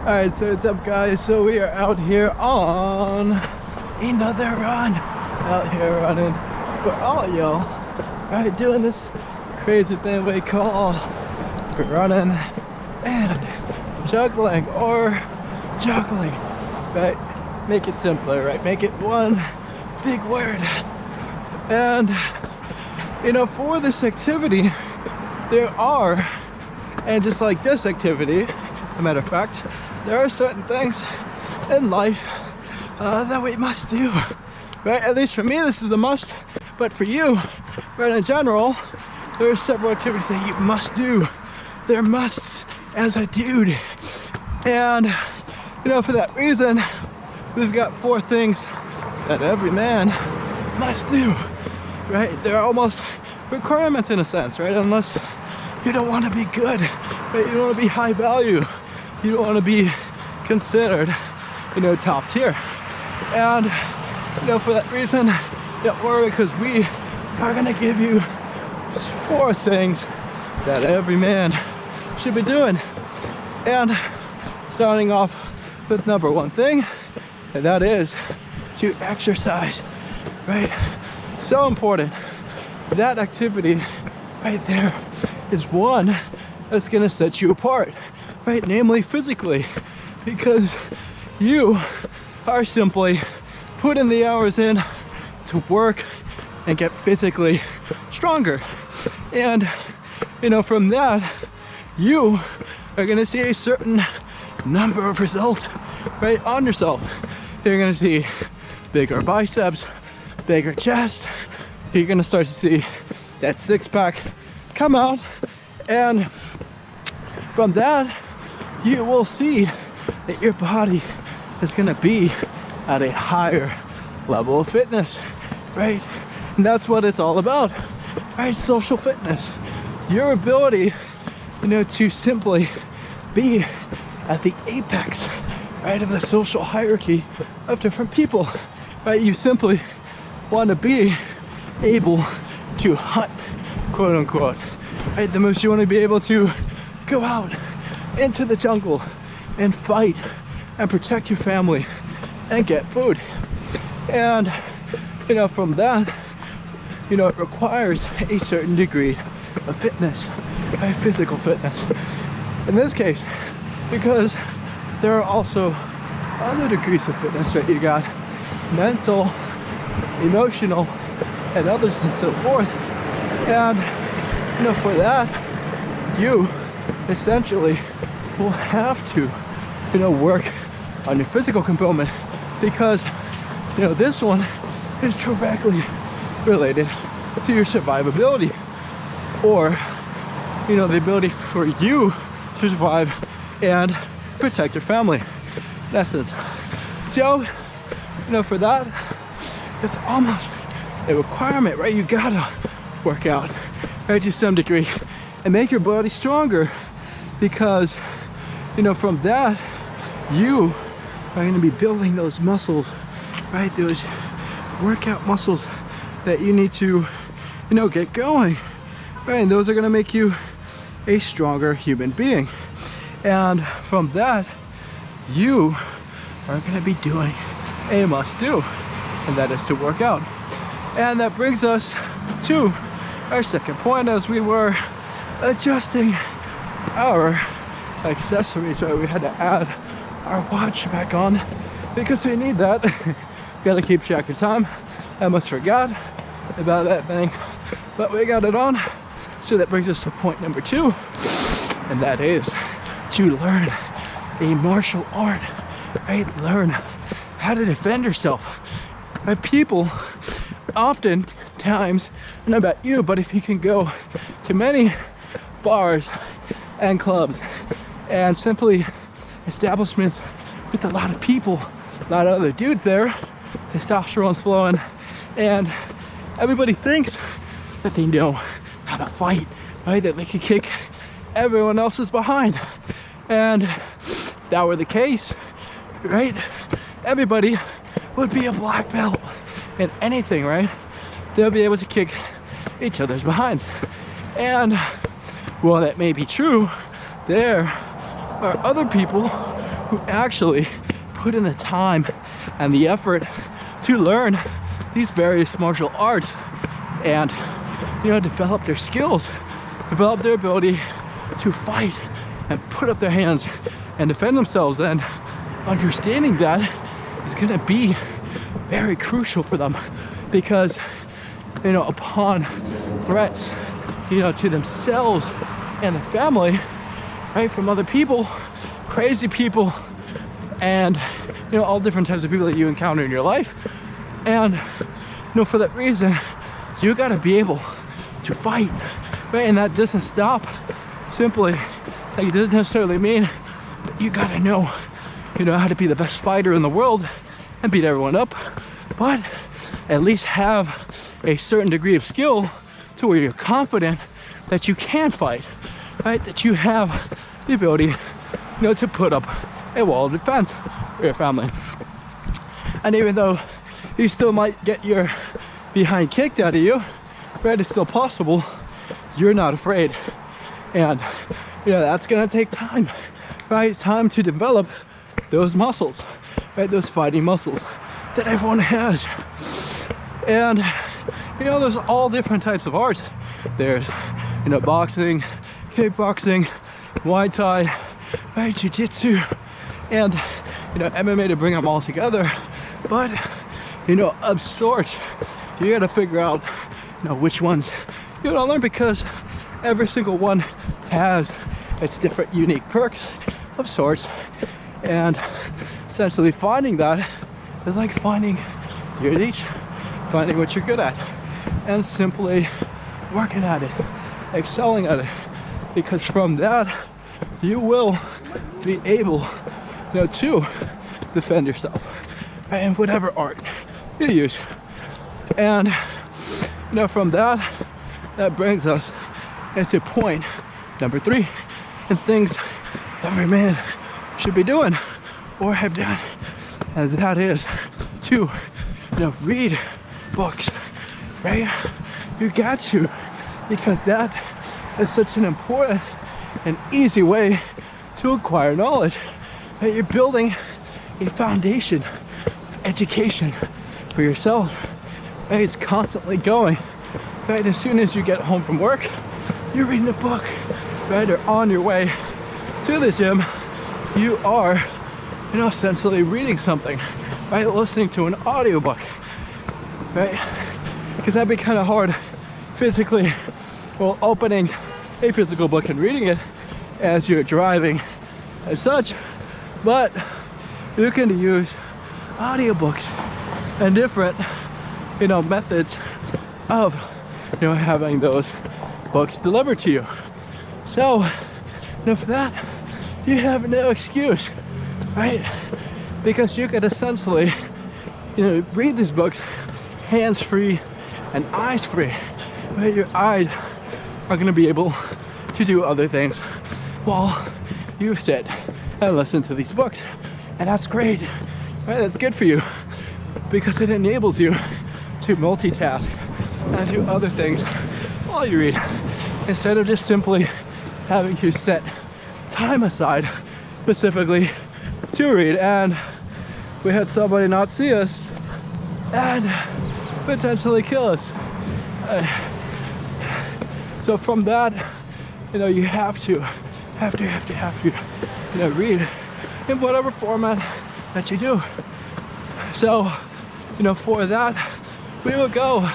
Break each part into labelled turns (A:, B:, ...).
A: Alright, so what's up guys? So we are out here on another run. Out here running for all y'all. Alright, doing this crazy thing we call running and juggling or juggling. Right? Make it simpler, right? Make it one big word. And you know, for this activity, there are, and just like this activity, as a matter of fact, there are certain things in life that we must do, right? At least for me, this is the must, but for you, right, in general, there are several activities that you must do. They're musts as a dude. And, you know, for that reason, we've got 4 things that every man must do, right? They're almost requirements in a sense, right? Unless you don't want to be good, right? You don't want to be high value. You don't want to be considered, you know, top tier. And, you know, for that reason, don't worry, because we are going to give you 4 things that every man should be doing. And starting off with number 1 thing, and that is to exercise, right? So important. That activity right there is one that's going to set you apart, right? Namely physically, because you are simply putting the hours in to work and get physically stronger. And, you know, from that, you are going to see a certain number of results, right, on yourself. You're going to see bigger biceps, bigger chest. You're going to start to see that 6-pack come out. And from that, you will see that your body is going to be at a higher level of fitness, right? And that's what it's all about, right? Social fitness. Your ability, you know, to simply be at the apex, right, of the social hierarchy of different people, right? You simply want to be able to hunt, quote unquote, right? The most you want to be able to go out into the jungle and fight and protect your family and get food. And, you know, from that, you know, it requires a certain degree of fitness, right? Physical fitness. In this case, because there are also other degrees of fitness, right? You got mental, emotional, and others and so forth. And, you know, for that, you essentially will have to, you know, work on your physical component, because, you know, this one is directly related to your survivability, or, you know, the ability for you to survive and protect your family, in essence. So, you know, for that, it's almost a requirement, right? You gotta work out, right, to some degree, and make your body stronger, because, you know, from that, you are going to be building those muscles, right? Those workout muscles that you need to, you know, get going, right? And those are going to make you a stronger human being. And from that, you are going to be doing a must do, and that is to work out. And that brings us to our second point, as we were adjusting our accessories, right? We had to add our watch back on because we need that. Gotta keep track of time. I almost forgot about that thing, but we got it on. So that brings us to point number 2, and that is to learn a martial art, right? Learn how to defend yourself. Right? People oftentimes, I don't know about you, but if you can go to many bars and clubs and simply establishments with a lot of people, a lot of other dudes there, testosterone's flowing, and everybody thinks that they know how to fight, right? That they can kick everyone else's behind. And if that were the case, right, everybody would be a black belt in anything, right? They'll be able to kick each other's behinds. And while that may be true, there are other people who actually put in the time and the effort to learn these various martial arts and, you know, develop their skills, develop their ability to fight and put up their hands and defend themselves. And understanding that is going to be very crucial for them, because, you know, upon threats, you know, to themselves and the family, right, from other people, crazy people, and, you know, all different types of people that you encounter in your life. And, you know, for that reason, you got to be able to fight, right? And that doesn't stop simply, like, it doesn't necessarily mean that you got to know, you know, how to be the best fighter in the world and beat everyone up, but at least have a certain degree of skill to where you're confident that you can fight, right? That you have the ability, you know, to put up a wall of defense for your family. And even though you still might get your behind kicked out of you, right, it's still possible, you're not afraid. And, you know, that's gonna take time, right? Time to develop those muscles, right? Those fighting muscles that everyone has. And, you know, there's all different types of arts. There's, you know, boxing, kickboxing, Muay Thai, right, Jiu-Jitsu, and, you know, MMA to bring them all together. But, you know, of sorts, you gotta figure out, you know, which ones you gotta learn, because every single one has its different unique perks of sorts. And essentially finding that is like finding your niche, finding what you're good at, and simply working at it, excelling at it, because from that you will be able, you know, to defend yourself, right, in whatever art you use. And, you know, from that brings us into point number 3, and things every man should be doing or have done, and that is to, you know, read books, right? You got to, because that is such an important and easy way to acquire knowledge, that you're building a foundation of education for yourself, right? It's constantly going, right? As soon as you get home from work, you're reading a book, right? Or on your way to the gym, you are, you know, essentially reading something, right? Listening to an audiobook, right? Because that'd be kind of hard physically, well, opening a physical book and reading it as you're driving and such. But you can use audiobooks and different, you know, methods of, you know, having those books delivered to you. So, you know, for that, you have no excuse, right? Because you could essentially, you know, read these books hands-free and eyes-free, right? Your eyes are going to be able to do other things while you sit and listen to these books. And that's great, right? That's good for you, because it enables you to multitask and do other things while you read, instead of just simply having to set time aside specifically to read. And we had somebody not see us and potentially kill us. So from that, you know, you have to, you know, read in whatever format that you do. So, you know, for that, we will go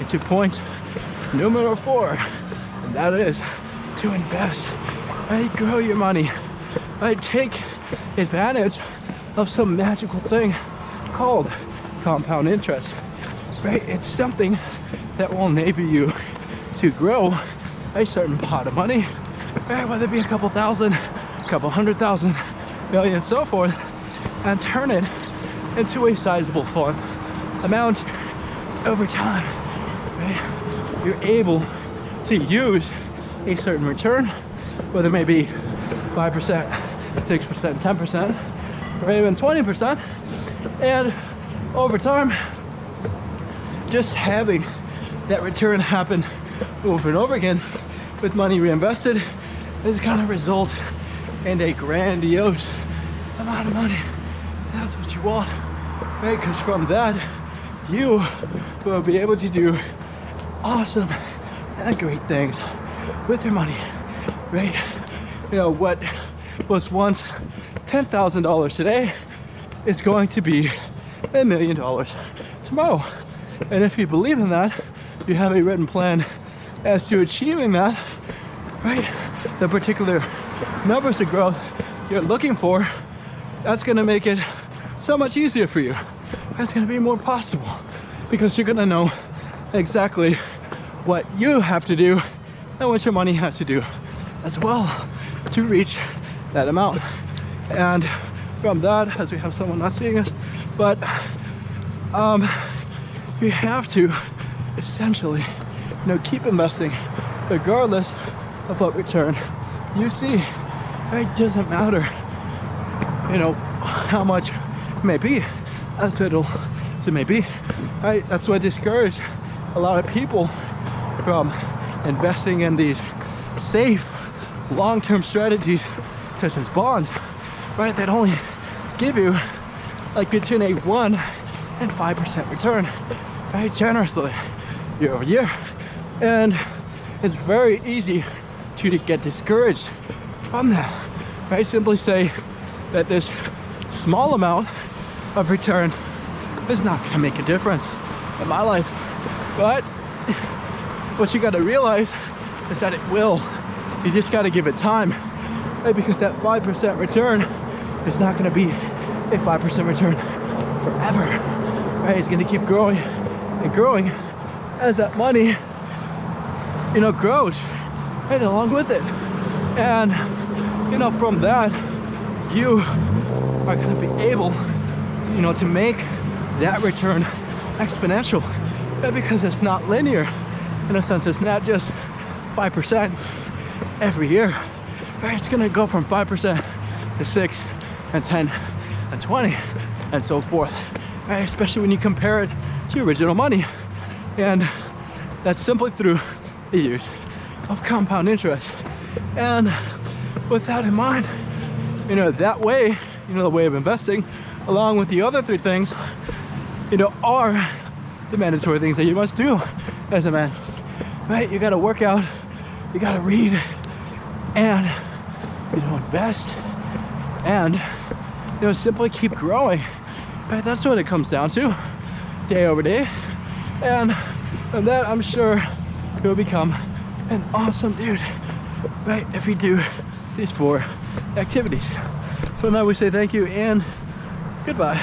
A: into point numero 4, and that is to invest, right? Grow your money, right? Take advantage of some magical thing called compound interest, right? It's something that will enable you to grow a certain pot of money, right? Whether it be a couple thousand, a couple 100,000, million, so forth, and turn it into a sizable fund amount over time, right? You're able to use a certain return, whether it may be 5%, 6%, 10%, or even 20%, and over time, just having that return happen over and over again with money reinvested is going to result in a grandiose amount of money. That's what you want, right? Because from that, you will be able to do awesome and great things with your money, right? You know, what was once $10,000 today is going to be $1 million tomorrow. And if you believe in that, you have a written plan as to achieving that, right? The particular numbers of growth you're looking for, that's gonna make it so much easier for you. That's gonna be more possible because you're gonna know exactly what you have to do and what your money has to do as well to reach that amount. And from that, as we have someone not seeing us, but you have to essentially, you know, keep investing regardless of what return you see. It doesn't matter, you know, how much it may be, as it may be, right? That's what discouraged a lot of people from investing in these safe long-term strategies such as bonds, right? That only give you like between a 1 and 5% return, right? Generously year over year. And it's very easy to get discouraged from that, right? Simply say that this small amount of return is not going to make a difference in my life. But what you got to realize is that it will. You just got to give it time, right? Because that 5% return is not going to be a 5% return forever, right? It's going to keep growing and growing as that money, you know, grows, right, along with it. And, you know, from that, you are going to be able, you know, to make that return exponential, right? Because it's not linear. In a sense, it's not just 5% every year, right? It's going to go from 5% to 6 and 10 and 20 and so forth, right? Especially when you compare it to original money. And that's simply through the use of compound interest. And with that in mind, you know, that way, you know, the way of investing, along with the other three things, you know, are the mandatory things that you must do as a man, right? You got to work out, you got to read, and, you know, invest, and, you know, simply keep growing, right? That's what it comes down to, day over day. And that, I'm sure, you'll become an awesome dude, right? If you do these 4 activities. So now we say thank you and goodbye.